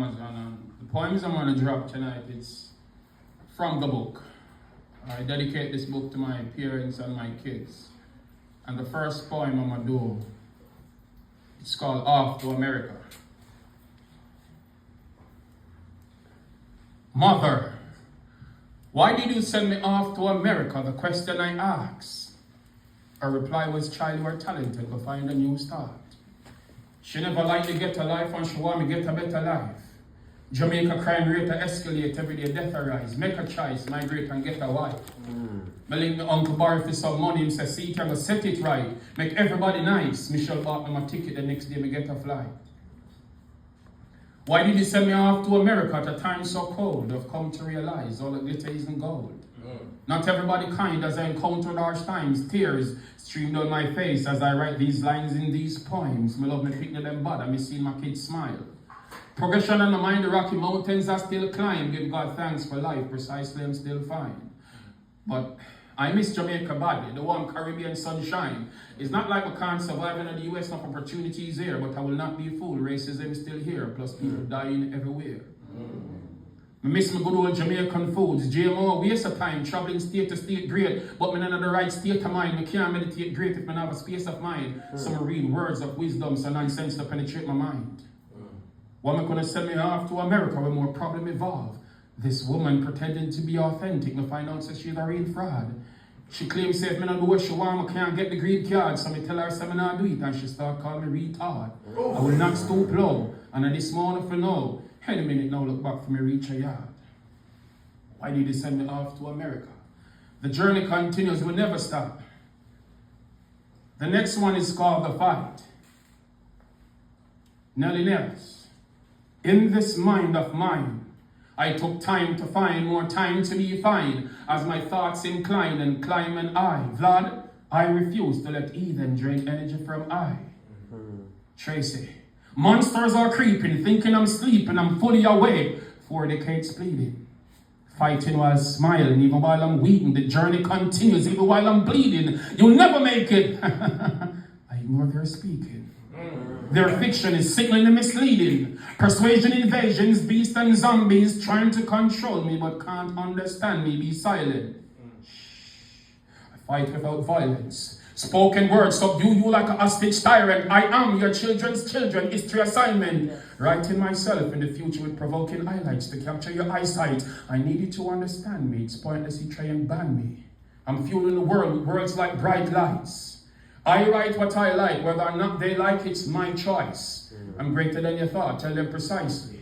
Amazon. The poems I'm going to drop tonight, it's from the book. I dedicate this book to my parents and my kids. And the first poem I'm going to do, it's called Off to America. Mother, why did you send me off to America? The question I asked. Her reply was, child, you are talented, go find a new start. She never liked to get a life and she want me get a better life. Jamaica crime rate escalate every day, death arise. Make a choice, migrate and get a wife. Me link me uncle borrow for some money, him say, see, can go set it right. Make everybody nice. Michelle bought me my ticket, the next day me get a flight. Why did you send me off to America at a time so cold? I've come to realize all the glitter isn't gold. Not everybody kind as I encountered harsh times. Tears streamed down my face as I write these lines in these poems. Me love me picking them bad and me see my kids smile. Progression on the mind, the Rocky Mountains I still climb. Give God thanks for life, precisely I'm still fine. But I miss Jamaica badly, the warm Caribbean sunshine. It's not like I can't survive in the US, enough opportunities here, but I will not be fooled, racism is still here, plus people dying everywhere. I miss my good old Jamaican foods, GMO, waste of time, traveling state to state great, but me not in the right state of mind, I can't meditate great if I have a space of mind. So I read words of wisdom, so nonsense to penetrate my mind. Why am I going to send me off to America where more problem evolve? This woman pretending to be authentic, me find out that she's a real fraud. She claims if me not do what she want, I can't get the green card, so I tell her I not do it, and she start calling me retard. I will not stoop low, and at this morning for now, any minute now look back for me reach a yard. Why did you send me off to America? The journey continues, will never stop. The next one is called The Fight. Nelly Nellis. In this mind of mine, I took time to find more time to be fine, as my thoughts incline and climb and I, Vlad, I refuse to let heathen drain energy from I. Tracy, monsters are creeping, thinking I'm sleeping, I'm fully awake, 4 decades bleeding. Fighting while smiling, even while I'm weeping, the journey continues, even while I'm bleeding. You'll never make it. I ignore their speaking. Their fiction is sickening and misleading. Persuasion, invasions, beasts and zombies trying to control me but can't understand me. Be silent. I fight without violence. Spoken words subdue you like a hostage tyrant. I am your children's children. History assignment. Writing myself in the future with provoking highlights to capture your eyesight. I need you to understand me. It's pointless you try and ban me. I'm fueling the world with words like bright lights. I write what I like, whether or not they like it's my choice. I'm greater than you thought, tell them precisely.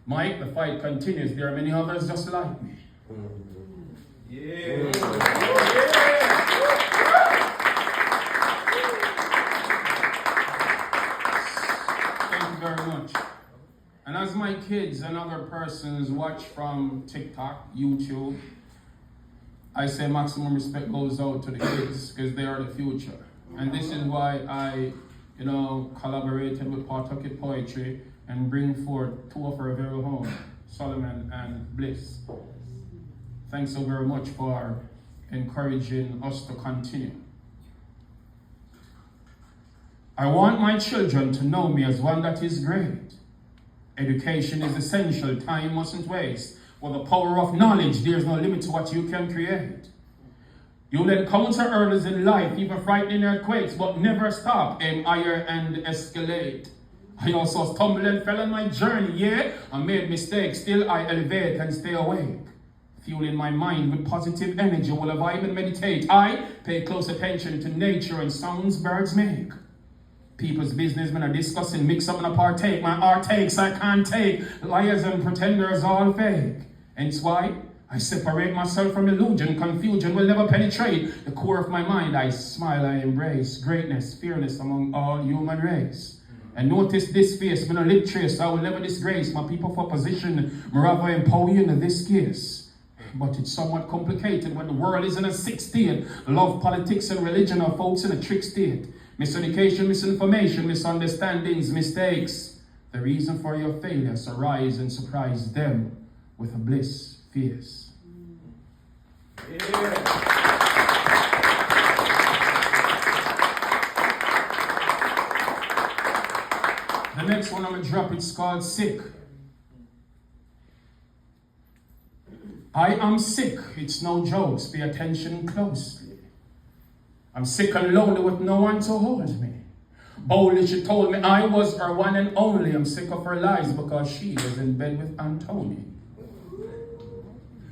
Mike, the fight continues, there are many others just like me. Yeah. Thank you very much. And as my kids and other persons watch from TikTok, YouTube, I say maximum respect goes out to the kids because they are the future. And this is why I, collaborated with Pawtucket Poetry and bring forth 2 of our very own, Solomon and Bliss. Thanks so very much for encouraging us to continue. I want my children to know me as one that is great. Education is essential, time mustn't waste. With the power of knowledge, there's no limit to what you can create. You'll encounter hurdles in life, even frightening earthquakes, but never stop, aim higher and escalate. I also stumbled and fell on my journey, yeah, I made mistakes, still I elevate and stay awake. Fueling my mind with positive energy while I vibe and meditate. I pay close attention to nature and sounds birds make. People's business when I discussing, mix up and I partake. My art takes I can't take. Liars and pretenders all fake. Hence why I separate myself from illusion, confusion will never penetrate. The core of my mind, I smile, I embrace greatness, fearless among all human race. And notice this face, when I live trace, I will never disgrace my people for position, rather empower you in this case. But it's somewhat complicated when the world is in a sick state. Love, politics, and religion are folks in a trick state. Miseducation, misinformation, misunderstandings, mistakes. The reason for your failure, so rise and surprise them with a bliss fierce. Yeah. The next one I'm going to drop, it's called Sick. I am sick, it's no jokes, pay attention closely. I'm sick and lonely with no one to hold me. Boldly she told me I was her one and only. I'm sick of her lies because she was in bed with Anthony.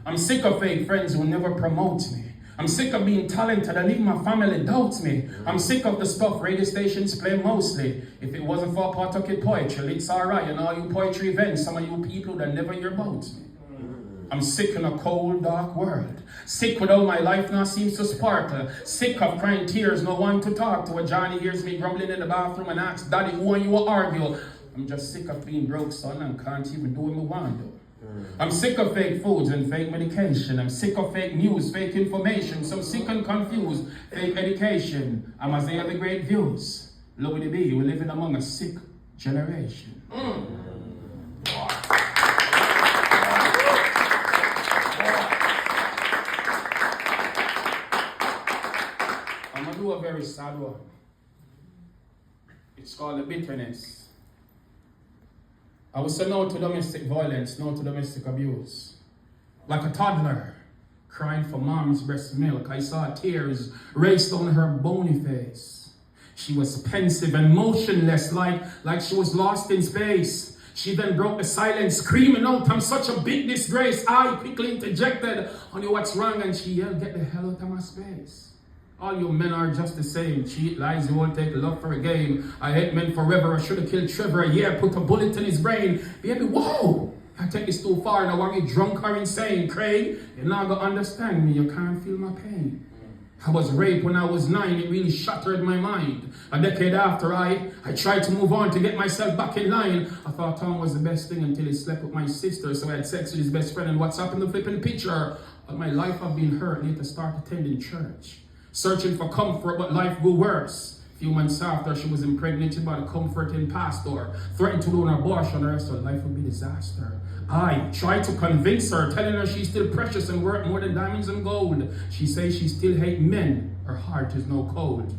I'm sick of fake friends who never promote me. I'm sick of being talented and even my family doubts me. I'm sick of the stuff radio stations play mostly. If it wasn't for Pawtucket poetry, it's alright. And all you poetry events, some of you people that never hear about me. I'm sick in a cold, dark world. Sick without my life now seems to sparkle. Sick of crying tears, no one to talk to. When Johnny hears me grumbling in the bathroom and asks, Daddy, who and you will argue? I'm just sick of being broke, son, and can't even do what I want to do. I'm sick of fake foods and fake medication. I'm sick of fake news, fake information. So sick and confused, fake education. Amaziyah the great views. Look at the be, we're living among a sick generation. I'm going to do a very sad one. It's called the bitterness. I would say no to domestic violence, no to domestic abuse. Like a toddler crying for mom's breast milk, I saw tears race down her bony face. She was pensive and motionless, like she was lost in space. She then broke the silence, screaming out, I'm such a big disgrace. I quickly interjected, honey, what's wrong? And she yelled, get the hell out of my space. All you men are just the same. Cheat, lies, you won't take love for a game. I hate men forever. I should have killed Trevor. Yeah, put a bullet in his brain. Baby, whoa! I take this too far. Now are you drunk or insane? Craig, you're not going to understand me. You can't feel my pain. I was raped when I was 9. It really shattered my mind. A decade after, I tried to move on to get myself back in line. I thought Tom was the best thing until he slept with my sister. So I had sex with his best friend and what's happened to flipping picture. All my life I've been hurt. I need to start attending church. Searching for comfort, but life grew worse. A few months after, she was impregnated by the comforting pastor, threatened to do an abortion, or else her life would be disaster. I tried to convince her, telling her she's still precious and worth more than diamonds and gold. She says she still hates men. Her heart is no cold.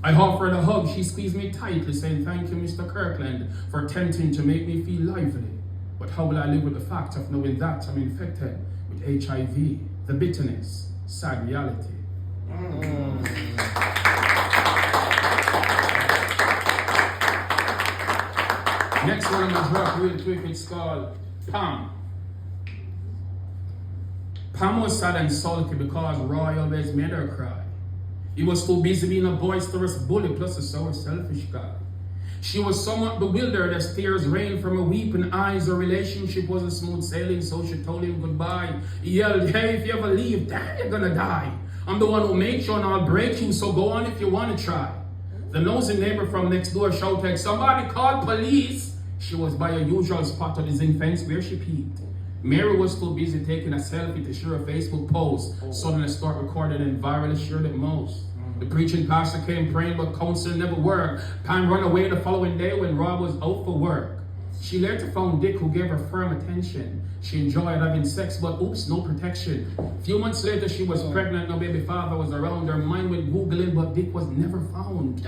I offered a hug. She squeezed me tightly, saying, thank you, Mr. Kirkland, for attempting to make me feel lively. But how will I live with the fact of knowing that I'm infected with HIV, the bitterness, sad reality? Next one I'm going to drop real quick, it's called Pam. Pam was sad and sulky because Roy always made her cry. He was too busy being a boisterous bully plus a sour selfish guy. She was somewhat bewildered as tears rained from her weeping eyes. Her relationship wasn't smooth sailing, so she told him goodbye. He yelled, hey, if you ever leave, damn, you're gonna die. I'm the one who made you and I'll break you, so go on if you want to try. The nosy neighbor from next door shouted, somebody called police. She was by her usual spot on the zinc fence where she peeked. Mary was too busy taking a selfie to share a Facebook post. Suddenly start recording and virally shared it most. The preaching pastor came praying, but counsel never worked. Pam ran away the following day when Rob was out for work. She later found Dick, who gave her firm attention. She enjoyed having sex, but oops, no protection. A few months later, she was pregnant. No baby father was around. Her mind went Googling, but Dick was never found.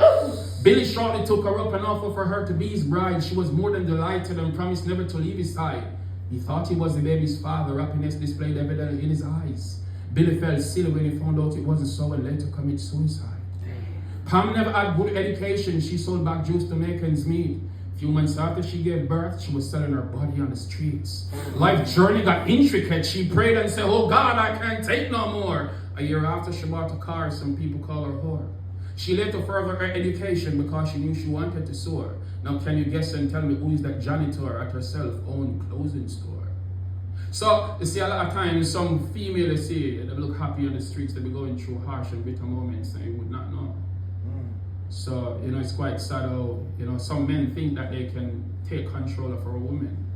Billy shortly took her up and offered for her to be his bride. She was more than delighted and promised never to leave his side. He thought he was the baby's father. Happiness displayed evidently in his eyes. Billy felt silly when he found out it wasn't so and later commit suicide. Pam never had good education. She sold back juice to make ends meet. A few months after she gave birth, she was selling her body on the streets. Life journey got intricate. She prayed and said, oh God, I can't take no more. A year after, she bought a car. Some people call her whore. She later furthered her education because she knew she wanted to soar. Now can you guess and tell me who is that janitor at her self-owned clothing store? So, you see, a lot of times, some female, you see, they look happy on the streets, they be going through harsh and bitter moments and you would not know. So, it's quite sad how, some men think that they can take control of a woman.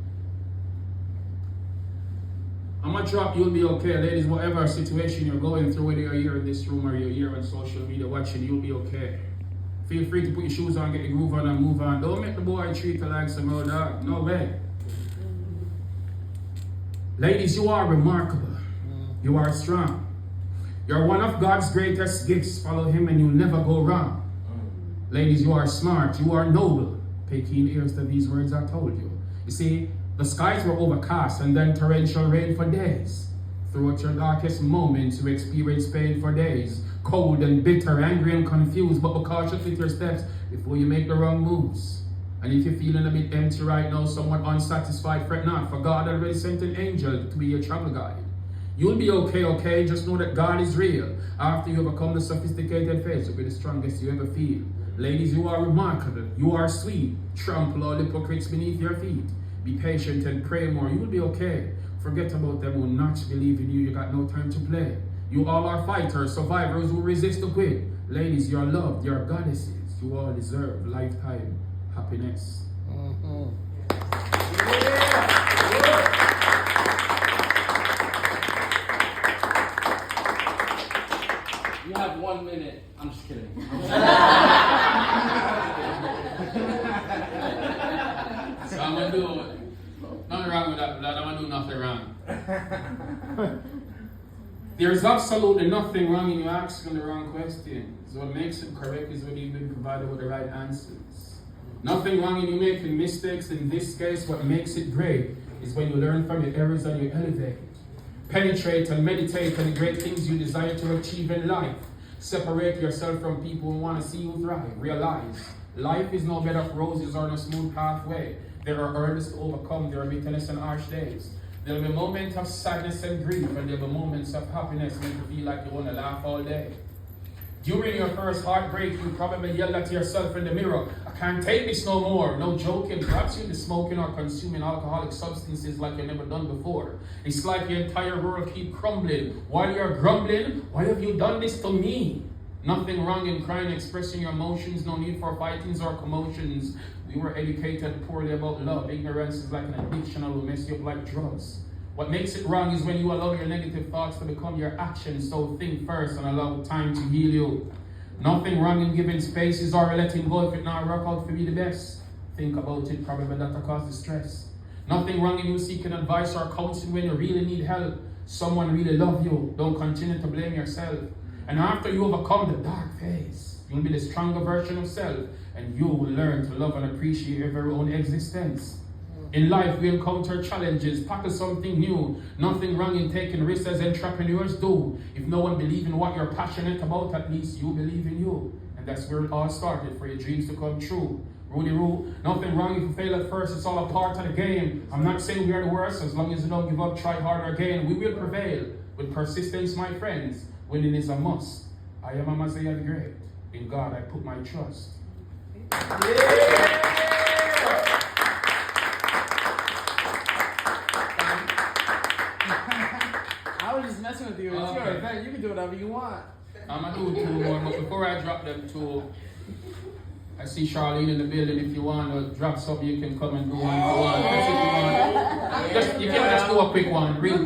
I'm gonna drop You'll Be Okay. Ladies, whatever situation you're going through, whether you're here in this room or you're here on social media watching, you'll be okay. Feel free to put your shoes on, get your groove on and move on. Don't make the boy treat you like some old dog. No way. Ladies, you are remarkable. You are strong. You're one of God's greatest gifts. Follow him and you'll never go wrong. Ladies, you are smart. You are noble. Pay keen ears to these words I told you. You see, the skies were overcast and then torrential rain for days. Throughout your darkest moments, you experience pain for days. Cold and bitter, angry and confused, but be cautious with your steps before you make the wrong moves. And if you're feeling a bit empty right now, somewhat unsatisfied, fret not, for God already sent an angel to be your travel guide. You'll be okay, just know that God is real. After you overcome the sophisticated faith, you'll be the strongest you ever feel. Ladies, you are remarkable, you are sweet. Trample all hypocrites beneath your feet. Be patient and pray more, you will be okay. Forget about them who not believe in you, you got no time to play. You all are fighters, survivors who resist to quit. Ladies, you're loved, you're goddesses. You all deserve lifetime happiness. You have 1 minute. I'm just kidding. So I'm gonna do nothing wrong with that, blood. I'm gonna do nothing wrong. There's absolutely nothing wrong in you asking the wrong questions. What makes it correct is when you've been provided with the right answers. Nothing wrong in you making mistakes. In this case, what makes it great is when you learn from your errors and you elevate. Penetrate and meditate on the great things you desire to achieve in life. Separate yourself from people who want to see you thrive. Realize, life is no bed of roses or no smooth pathway. There are hurdles to overcome, there are bitterness and harsh days. There will be moments of sadness and grief, and there will be moments of happiness make you feel like you want to laugh all day. During your first heartbreak, you probably yelled at yourself in the mirror, I can't take this no more. No joking, perhaps you'll be smoking or consuming alcoholic substances like you've never done before. It's like the entire world keep crumbling. While you're grumbling, why have you done this to me? Nothing wrong in crying, expressing your emotions, no need for fightings or commotions. We were educated poorly about love. Ignorance is like an addiction and will mess you up like drugs. What makes it wrong is when you allow your negative thoughts to become your actions, so think first and allow time to heal you. Nothing wrong in giving spaces or letting go if it not work out for you the best. Think about it, probably that'll cause the stress. Nothing wrong in you seeking advice or counseling when you really need help. Someone really love you, don't continue to blame yourself. And after you overcome the dark phase, you'll be the stronger version of self, and you will learn to love and appreciate your very own existence. In life, we encounter challenges, tackle something new. Nothing wrong in taking risks as entrepreneurs do. If no one believes in what you're passionate about, at least you believe in you. And that's where it all started, for your dreams to come true. Rudy Roo, nothing wrong if you fail at first, it's all a part of the game. I'm not saying we are the worst, as long as you don't give up, try harder again. We will prevail. With persistence, my friends, winning is a must. I am Amaziyah the Great. In God I put my trust. Yeah. I was just messing with you. It's your event. You can do whatever you want. I'm going to do 2 more, but before I drop them 2, I see Charlene in the building. If you want to drop something, you can come and do one if you want. You can just do a quick one. Real